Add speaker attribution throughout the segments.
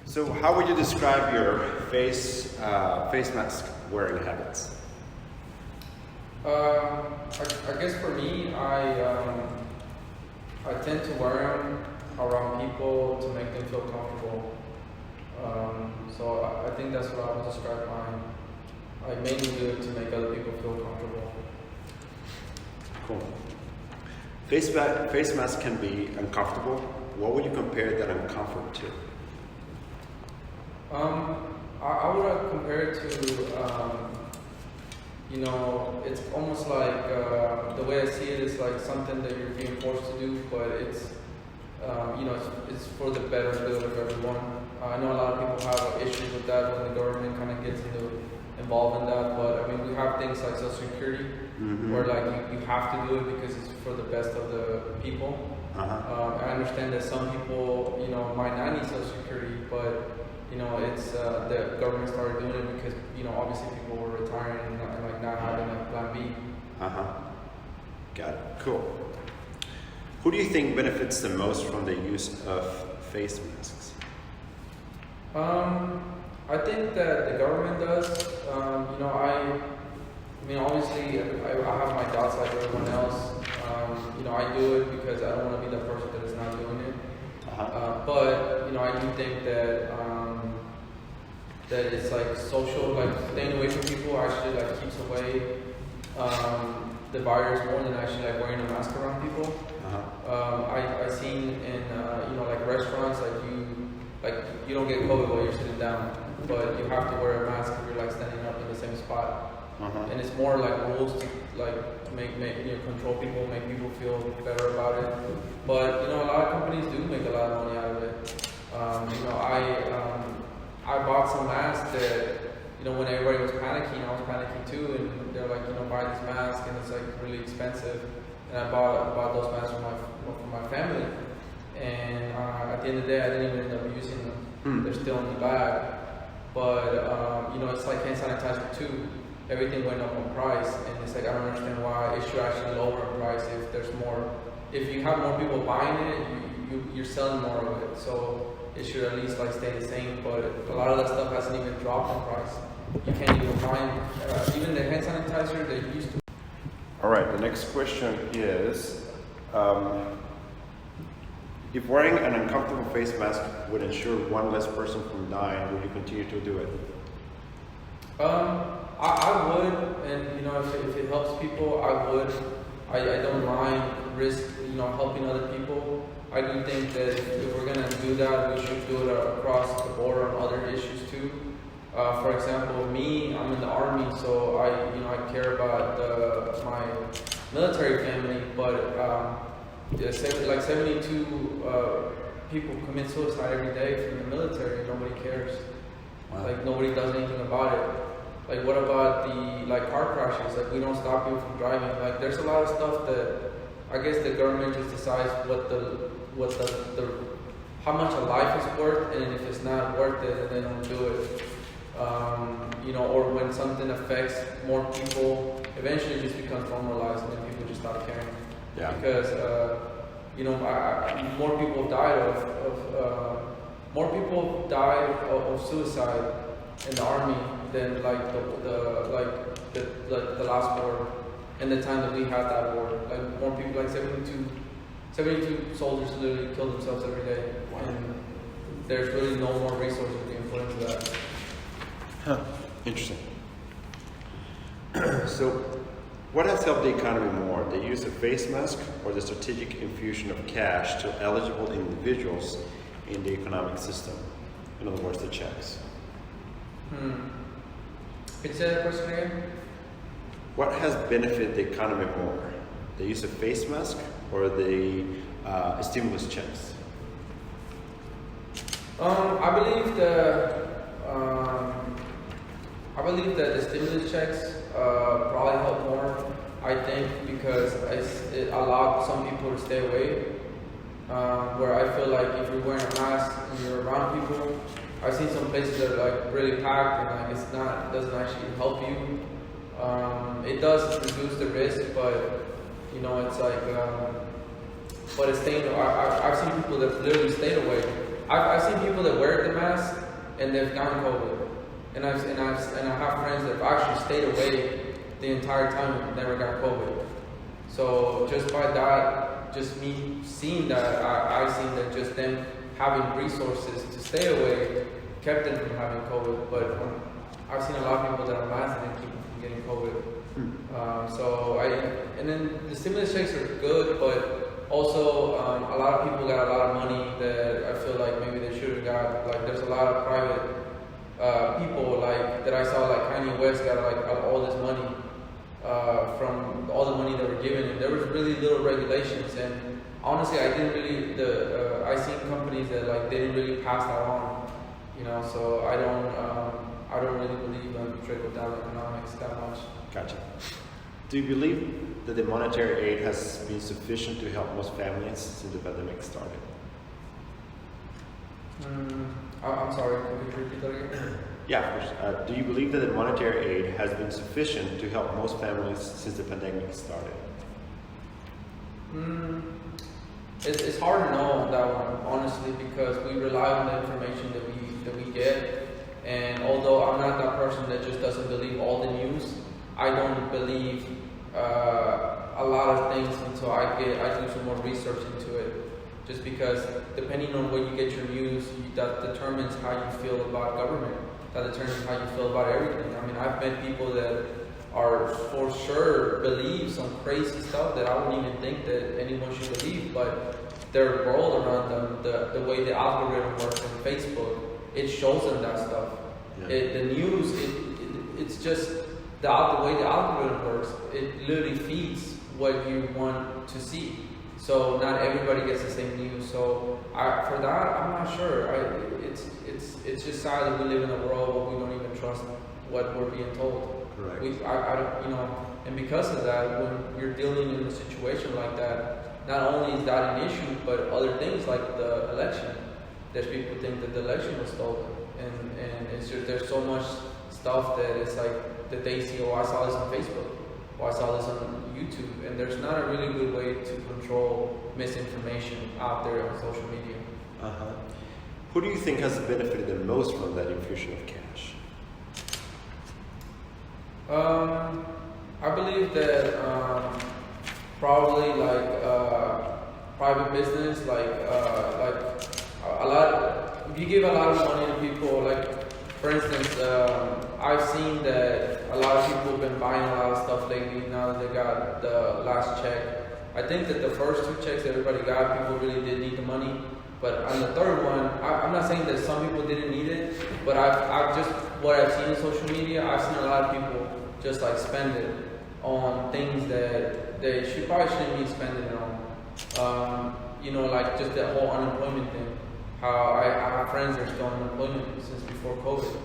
Speaker 1: So how would you describe your face mask wearing habits?
Speaker 2: I guess for me, I tend to wear them around people to make them feel comfortable. So I think that's what I would describe mine. I mainly do it to make other people feel comfortable.
Speaker 1: Cool. Face mask can be uncomfortable. What would you compare that uncomfort to?
Speaker 2: I would compare it to, it's almost like the way I see it is like something that you're being forced to do, but it's it's for the better good of everyone. I know a lot of people have issues with that when the government kind of gets involved in that, but I mean, we have things like Social Security, where like you have to do it because it's for the best of the people. I understand that some people, might not need Social Security, but it's the government started doing it because obviously people were retiring and like not having a plan B.
Speaker 1: Got it. Cool. Who do you think benefits the most from the use of face masks?
Speaker 2: I think that the government does. I mean, obviously, I have my doubts like everyone else. I do it because I don't want to be the person that is not doing it. But I do think that that it's like social, like staying away from people actually like keeps away the virus more than actually like wearing a mask around people. I seen in like restaurants like you don't get COVID while you're sitting down, but you have to wear a mask if you're like standing up in the same spot. And it's more like rules to like make control people, make people feel better about it. But a lot of companies do make a lot of money out of it. I bought some masks that when everybody was panicking, I was panicking too, and they're like buy this mask and it's like really expensive. And I bought those masks for my family. And at the end of the day, I didn't even end up using them. They're still in the bag. But it's like hand sanitizer too. Everything went up in price, and it's like I don't understand why it should actually lower in price if there's more. If you have more people buying it, you're selling more of it, so it should at least like stay the same. But a lot of that stuff hasn't even dropped in price. You can't even find even the hand sanitizer that used to.
Speaker 1: All right. The next question is, if wearing an uncomfortable face mask would ensure one less person from dying, would you continue to do it?
Speaker 2: I would, and if it helps people, I would. I don't mind risk, helping other people. I do think that if we're gonna do that, we should do it across the board on other issues too. For example, me, I'm in the Army, so I care about my military family, but like 72 people commit suicide every day from the military, and nobody cares.
Speaker 1: Wow.
Speaker 2: Like nobody does anything about it. Like what about the car crashes? Like we don't stop people from driving. Like there's a lot of stuff that I guess the government just decides how much a life is worth, and if it's not worth it, then they don't do it. Or when something affects more people, eventually it just becomes normalized, and then people just stop caring.
Speaker 1: Yeah.
Speaker 2: Because more people died of suicide in the Army than like the last war, and the time that we had that war. Like more people, like 72 soldiers literally killed themselves every day.
Speaker 1: Wow.
Speaker 2: And there's really no more resources being put into that.
Speaker 1: Interesting. So, what has helped the economy more, the use of face mask or the strategic infusion of cash to eligible individuals in the economic system? In other words, the checks.
Speaker 2: Could you say that question again?
Speaker 1: What has benefited the economy more, the use of face mask or the stimulus checks?
Speaker 2: I believe that the stimulus checks probably help more. I think because it allowed some people to stay away. Where I feel like if you're wearing a mask and you're around people, I've seen some places that are like really packed and like it doesn't actually help you. It does reduce the risk, but it's like, but it's staying. I've seen people that literally stayed away. I've seen people that wear the mask and they've gotten COVID, and I have friends that have actually stayed away the entire time and never got COVID. So just by that, just me seeing that, I've seen that just them having resources to stay away kept them from having COVID. But I've seen a lot of people that are masked and keep them from getting COVID. And then the stimulus checks are good, but also a lot of people got a lot of money that I feel like maybe they should have got. Like there's a lot of private people like that I saw, like Kanye West got like all this money from all the money that were given, and there was really little regulations. And honestly, I didn't really I seen companies that like they didn't really pass that on, you know. So I don't really believe in trickle down economics that much.
Speaker 1: Gotcha. Do you believe that the monetary aid has been sufficient to help most families since the pandemic started?
Speaker 2: I'm sorry, could you repeat that again?
Speaker 1: Yeah, of course. Do you believe that the monetary aid has been sufficient to help most families since the pandemic started?
Speaker 2: It's hard to know that one, honestly, because we rely on the information that we get. And although I'm not that person that just doesn't believe all the news, I don't believe a lot of things until I do some more research into it. Just because depending on where you get your news, that determines how you feel about government. That determines how you feel about everything. I mean, I've met people that are for sure believe some crazy stuff that I wouldn't even think that anyone should believe, but their world around them, the way the algorithm works on Facebook, it shows them that stuff. Yeah. The news, it's just the way the algorithm works. It literally feeds what you want to see. So not everybody gets the same news. So for that, I'm not sure. It's just sad that we live in a world where we don't even trust what we're being told.
Speaker 1: Correct.
Speaker 2: And because of that, when you're dealing in a situation like that, not only is that an issue, but other things like the election. There's people who think that the election was stolen, and it's just there's so much stuff that it's like that they see. Oh, I saw this on Facebook. Oh, I saw this on YouTube, and there's not a really good way to control misinformation out there on social media.
Speaker 1: Who do you think has benefited the most from that infusion of cash?
Speaker 2: I believe that probably like private business, like a lot. If you give a lot of money to people, like for instance, I've seen that a lot of people have been buying a lot of stuff lately now that they got the last check. I think that the first two checks everybody got, people really did need the money. But on the third one, I'm not saying that some people didn't need it, but I've just, what I've seen in social media, I've seen a lot of people just like spend it on things that they probably shouldn't be spending it on. Like just that whole unemployment thing. How I have friends that are still on unemployment since before COVID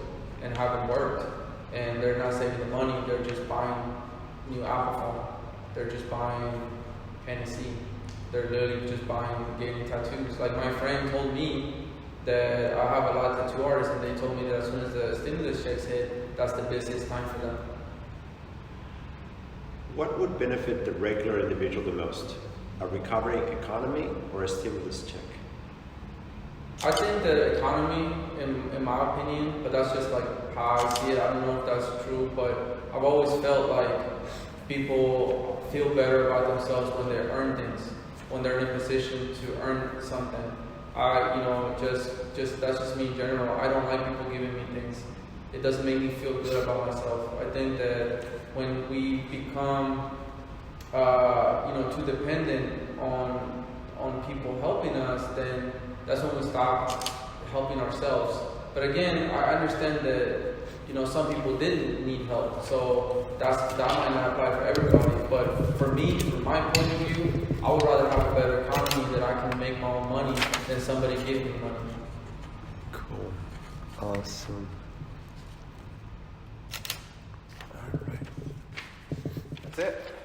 Speaker 2: and haven't worked, and they're not saving the money, they're just buying new alcohol, they're just buying Hennessy. They're literally just getting tattoos. Like my friend told me that I have a lot of tattoo artists, and they told me that as soon as the stimulus checks hit, that's the busiest time for them.
Speaker 1: What would benefit the regular individual the most? A recovering economy or a stimulus check?
Speaker 2: I think the economy, in my opinion, but that's just like how I see it. I don't know if that's true, but I've always felt like people feel better about themselves when they earn things. When they're in a position to earn something. That's just me in general. I don't like people giving me things. It doesn't make me feel good about myself. I think that when we become, too dependent on people helping us, then that's when we stop helping ourselves. But again, I understand that some people didn't need help, so that might not apply for everybody. But for me, from my point of view, I would rather have a better economy that I can make my own money than somebody give me money.
Speaker 1: Cool. Awesome. All right. That's it.